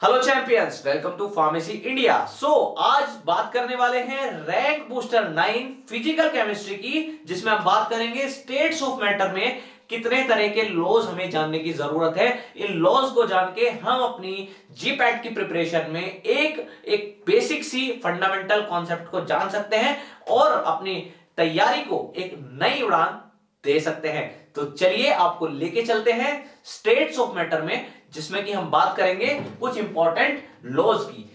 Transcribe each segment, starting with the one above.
Hello champions, welcome to pharmacy India. आज बात करने वाले हैं रैंक बूस्टर 9 फिजिकल केमिस्ट्री की, जिसमें हम बात करेंगे स्टेट्स ऑफ मैटर में कितने तरह के लॉज हमें जानने की जरूरत है। इन लॉज को जान के हम अपनी जीपैट की प्रिपरेशन में एक एक बेसिक सी फंडामेंटल कॉन्सेप्ट को जान सकते हैं और अपनी तैयारी को एक नई उड़ान दे सकते हैं। तो चलिए आपको लेके चलते हैं स्टेट्स ऑफ मैटर में, जिसमें कि हम बात करेंगे कुछ इंपॉर्टेंट लॉज की।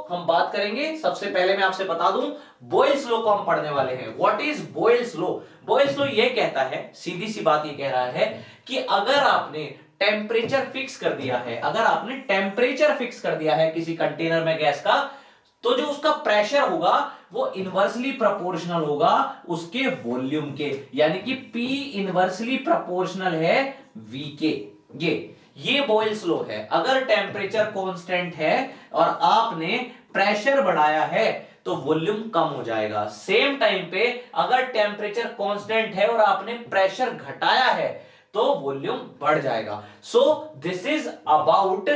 हम बात करेंगे, सबसे पहले मैं आपसे बता दूं, बॉयल्स लॉ को हम पढ़ने वाले हैं। What is Boyle's law? Boyle's law ये कहता है, सीधी सी बात ये कह रहा है कि अगर आपने टेम्परेचर फिक्स कर दिया है, अगर आपने टेम्परेचर फिक्स कर दिया है किसी कंटेनर में गैस का, तो जो उसका प्रेशर होगा वो इनवर्सली प्रोपोर्शनल होगा उसके वॉल्यूम के, यानी कि P इनवर्सली प्रोपोर्शनल है V के। ये बॉयल्स लॉ है। अगर टेम्परेचर कांस्टेंट है और आपने प्रेशर बढ़ाया है तो वॉल्यूम कम हो जाएगा। सेम टाइम पे अगर टेम्परेचर कांस्टेंट है और आपने प्रेशर घटाया है तो वॉल्यूम बढ़ जाएगा। दिस इज अबाउट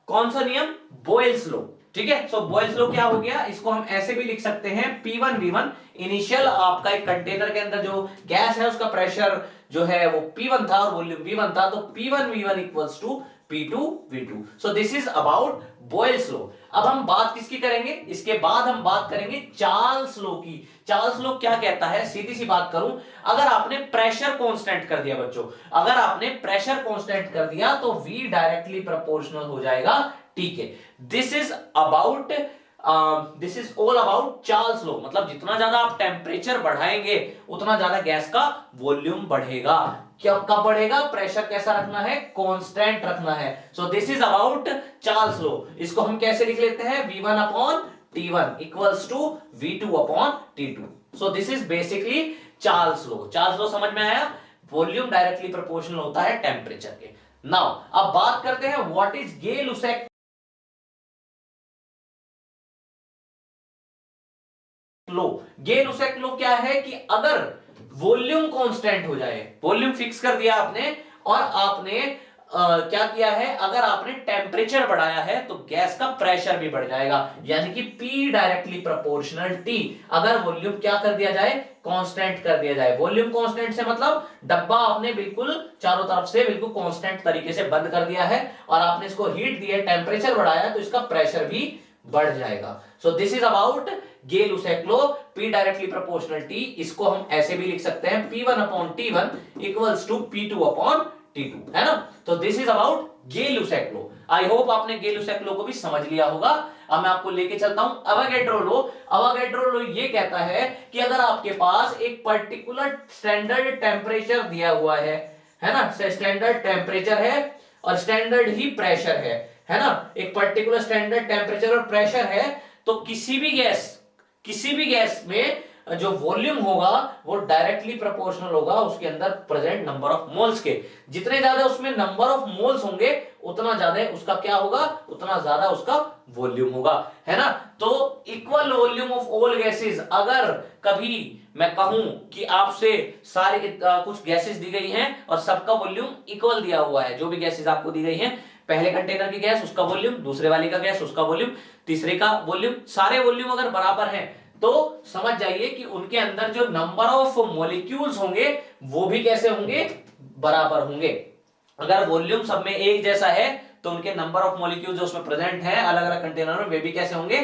कौन सा नियम? Boyle's law. ठीक है, बॉयल्स लॉ क्या हो गया? इसको हम ऐसे भी लिख सकते हैं, P1V1 इनिशियल आपका एक कंटेनर के अंदर जो गैस है उसका प्रेशर जो है वो P1 था और वॉल्यूम V1 था, तो P1V1 equals to P2V2। So this is about Boyle's law. अब हम बात किसकी करेंगे? इसके बाद हम बात करेंगे चार्ल्स लॉ की। चार्ल्स लॉ क्या कहता है? सीधी सी बात करूं, अगर आपने प्रेशर कांस्टेंट कर दिया बच्चों, अगर आपने प्रेशर कांस्टेंट कर दिया तो V डायरेक्टली प्रोपोर्शनल हो जाएगा T के। This is all about Charles law. मतलब जितना ज्यादा आप टेम्परेचर बढ़ाएंगे उतना ज्यादा गैस का वॉल्यूम बढ़ेगा। क्या कब बढ़ेगा? प्रेशर कैसा रखना है? कांस्टेंट रखना है। This is about Charles law. इसको हम कैसे लिख लेते हैं? V1 upon T1 equals to V2 upon T2। This is basically Charles law. Charles law समझ में आया? वॉल्यूम डायरेक्टली प्रोपोर्शनल होता है टेम्परेचर के। नाउ अब बात करते हैं व्हाट इज गे-लुसैक लो। गे-लुसैक लो क्या है कि अगर वॉल्यूम कांस्टेंट हो जाए, वॉल्यूम फिक्स कर दिया आपने और आपने क्या किया है, अगर आपने टेम्परेचर बढ़ाया है तो गैस का प्रेशर भी बढ़ जाएगा, यानी कि P डायरेक्टली प्रोपोर्शनल T। अगर वॉल्यूम क्या कर दिया जाए? कांस्टेंट कर दिया जाए। वॉल्यूम कांस्टेंट से मतलब डब्बा आपने बिल्कुल चारों तरफ से बिल्कुल कांस्टेंट तरीके से बंद कर दिया है और आपने इसको हीट दिया, टेम्परेचर बढ़ाया, तो इसका प्रेशर भी बढ़ जाएगा। This is about Gay Lussac law, P directly proportional T। इसको हम ऐसे भी लिख सकते हैं, P1 upon T1 equals to P2 upon T2, है ना? तो this is about Gay Lussac law. I hope आपने गे-लुसैक लॉ को भी समझ लिया होगा। अब मैं आपको लेके चलता हूं अवोगाड्रो लॉ। अवोगाड्रो लॉ ये कहता है कि अगर आपके पास एक पर्टिकुलर स्टैंडर्ड टेम्परेचर दिया हुआ है ना, स्टैंडर्ड टेम्परेचर है और स्टैंडर्ड ही प्रेशर है ना, एक पर्टिकुलर स्टैंडर्ड टेम्परेचर और प्रेशर है, तो किसी भी गैस में जो वॉल्यूम होगा वो डायरेक्टली प्रोपोर्शनल होगा उसके अंदर प्रेजेंट नंबर ऑफ मोल्स के। जितने ज्यादा उसमें नंबर ऑफ मोल्स होंगे उतना ज्यादा उसका क्या होगा? उतना ज्यादा उसका वॉल्यूम होगा, है ना? तो equal volume of all gases, अगर कभी मैं कहूं कि आपसे सारे कुछ गैसेस दी गई हैं और सबका वॉल्यूम इक्वल दिया हुआ है, जो भी गैसेस आपको दी गई हैं, पहले कंटेनर की गैस उसका वॉल्यूम, दूसरे वाले का गैस उसका वॉल्यूम, तीसरे का वॉल्यूम, सारे वॉल्यूम अगर बराबर हैं तो समझ जाइए कि उनके अंदर जो नंबर ऑफ मॉलिक्यूल्स होंगे वो भी कैसे होंगे? बराबर होंगे। अगर वॉल्यूम सब में एक जैसा है तो उनके नंबर ऑफ मॉलिक्यूल्स जो उसमें प्रेजेंट है अलग अलग कंटेनर में, वे भी कैसे होंगे?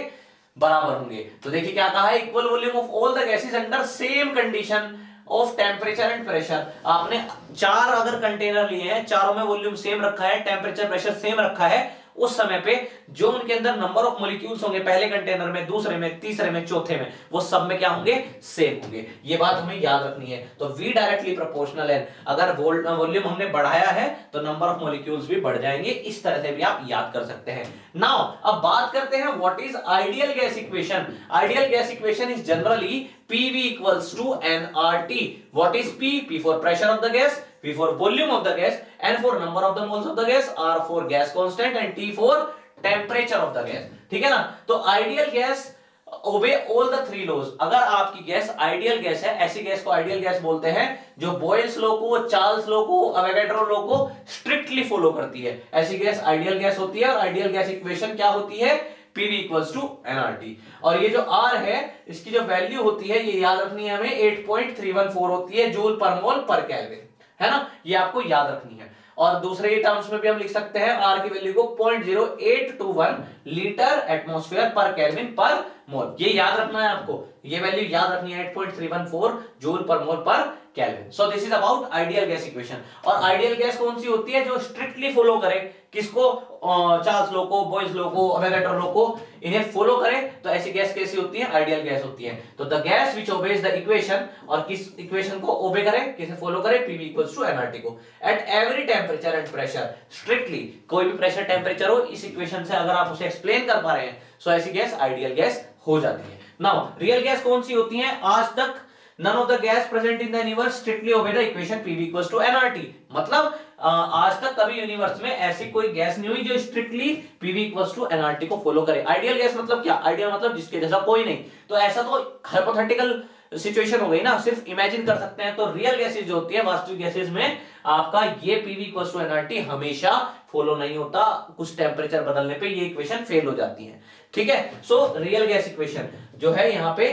बराबर होंगे। तो देखिए क्या कहा है, equal volume of all the gases under same condition of temperature and pressure. आपने चार अगर कंटेनर लिए हैं, चारों में वॉल्यूम सेम रखा है, टेम्परेचर प्रेशर सेम रखा है, उस समय पे जो उनके अंदर नंबर ऑफ मॉलिक्यूल्स होंगे पहले कंटेनर में, दूसरे में, तीसरे में, चौथे में, वो सब में क्या होंगे? सेम होंगे। ये बात हमें याद रखनी है। तो V डायरेक्टली प्रोपोर्शनल है, अगर वॉल्यूम हमने बढ़ाया है तो नंबर ऑफ मॉलिक्यूल्स भी बढ़ जाएंगे। इस तरह से भी आप याद कर सकते हैं। नाउ अब बात करते हैं what is ideal gas equation. Ideal gas equation is generally PV equals to nRT. What is P? P for pressure of the gas, P for volume of the gas, N for number of the moles of the gas, R for gas constant and T for temperature of the gas. ठीक है ना? तो ideal gas obey all the three laws. अगर आपकी gas ideal gas है, ऐसी gas को ideal gas बोलते हैं जो बॉयल्स लॉ को, चार्ल्स लॉ को, अवोगाड्रो लॉ को स्ट्रिक्टली फॉलो करती है। ऐसी गैस आइडियल गैस होती है और आइडियल गैस इक्वेशन क्या होती है? PV equals to nRT। और ये जो R है इसकी जो वैल्यू होती है ये याद रखनी है हमें, 8.314 होती है जूल पर मोल पर केल्विन, है ना, ये आपको याद रखनी है। और दूसरे टर्म्स में भी हम लिख सकते हैं R की वैल्यू को 0.0821 लीटर एटमॉस्फेयर पर केल्विन पर मोल, ये याद रखना है आपको, ये वैल्यू याद रखनी है 8.314 जूल पर मोल पर kelvin. So this is about ideal gas equation. और आइडियल गैस कौन सी होती है? जो स्ट्रिक्टली फॉलो करे किसको? चार्ल्स लॉ को, बॉयल्स लॉ को, अवोगाड्रो लॉ को, इन्हें फॉलो करे तो ऐसी गैस कैसी होती है? आइडियल गैस होती है। तो the gas which obeys the equation, और किस इक्वेशन को ओबे करे, किसे फॉलो करे? PV इक्वल्स टू nRT को at every temperature and pressure. Strictly कोई भी प्रेशर टेंपरेचर हो, इस इक्वेशन से अगर आप उसे एक्सप्लेन कर पा रहे हैं सो ऐसी गैस आइडियल गैस हो जाती है। नाउ रियल गैस कौन सी होती है? आज तक none of the gas present in the universe strictly obey the equation PV equals to nRT। मतलब आज तक कभी यूनिवर्स में ऐसी कोई गैस नहीं हुई जो strictly PV equals to nRT को फॉलो करे। आइडियल गैस मतलब क्या? आइडियल मतलब जिसके जैसा कोई नहीं। तो ऐसा तो हाइपोथेटिकल सिचुएशन हो गई ना, सिर्फ इमेजिन कर सकते हैं। तो रियल गैसेस जो होती है, वास्तविक गैसेस में आपका ये PV equals to nRT हमेशा फॉलो नहीं होता, कुछ टेम्परेचर बदलने पे ये इक्वेशन फेल हो जाती है। ठीक है, सो रियल गैस इक्वेशन जो है यहाँ पे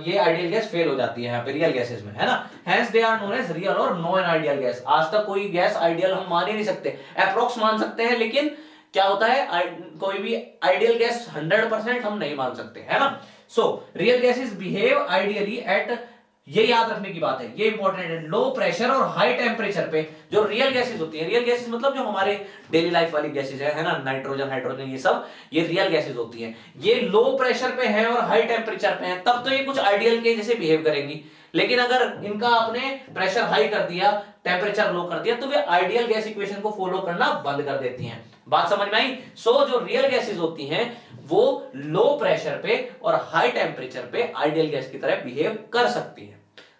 ये आइडियल गैस फेल हो जाती है यहाँ पे रियल गैसेस में, है ना। Hence they are known as real और नॉन आइडियल गैस। आज तक कोई गैस आइडियल हम मान ही नहीं सकते, अप्रोक्स मान सकते हैं, लेकिन क्या होता है कोई भी आइडियल गैस 100% हम नहीं मान सकते, है ना। So real gases behave ideally at, ये याद रखने की बात है, ये इंपॉर्टेंट है, लो प्रेशर और हाई टेम्परेचर पे। जो रियल गैसेस होती है, रियल गैसेस मतलब जो हमारे डेली लाइफ वाली गैसेस है ना, नाइट्रोजन, हाइड्रोजन, ये सब ये रियल गैसेस होती हैं। ये लो प्रेशर पे है और हाई टेम्परेचर पे है, तब तो ये कुछ आइडियल के जैसे बिहेव करेंगी। लेकिन अगर इनका आपने प्रेशर हाई कर दिया, टेम्परेचर लो कर दिया, तो वे आइडियल गैस इक्वेशन को फॉलो करना बंद कर देती हैं। बात समझ में आई? सो जो रियल गैसेस होती हैं वो लो प्रेशर पे और हाई टेम्परेचर पे आइडियल गैस की तरह बिहेव कर सकती है।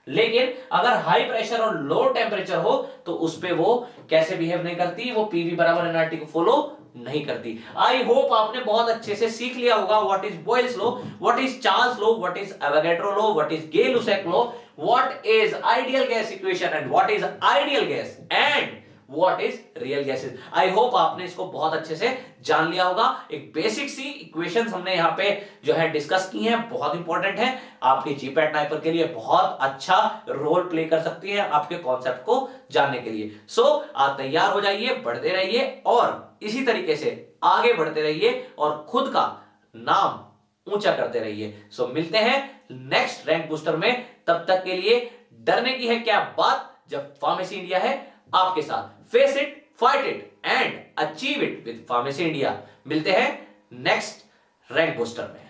लेकिन अगर हाई प्रेशर और लो टेम्परेचर हो तो उस पे वो कैसे बिहेव नहीं करती? वो PV बराबर nRT को फॉलो नहीं करती। आई होप आपने बहुत अच्छे से सीख लिया होगा what is Boyle's law, what is Charles law, what is Avogadro law, what is Gay Lussac law, what is ideal gas equation and what is ideal gas and what is real gases. I hope आपने इसको बहुत अच्छे से जान लिया होगा। एक basic सी equations हमने यहाँ पे जो है डिस्कस की हैं, बहुत इंपॉर्टेंट है, आपके जीपैट टाइपर के लिए बहुत अच्छा रोल प्ले कर सकती है आपके कॉन्सेप्ट को जानने के लिए। सो आप तैयार हो जाइए, बढ़ते रहिए और इसी तरीके से आगे बढ़ते रहिए और खुद का नाम ऊंचा करते रहिए। सो मिलते हैं नेक्स्ट रैंक बूस्टर में, तब तक के लिए डरने की है क्या बात जब फार्मेसी इंडिया है आपके साथ। Face it, fight it and achieve it with pharmacy India. मिलते हैं नेक्स्ट रैंक बूस्टर में।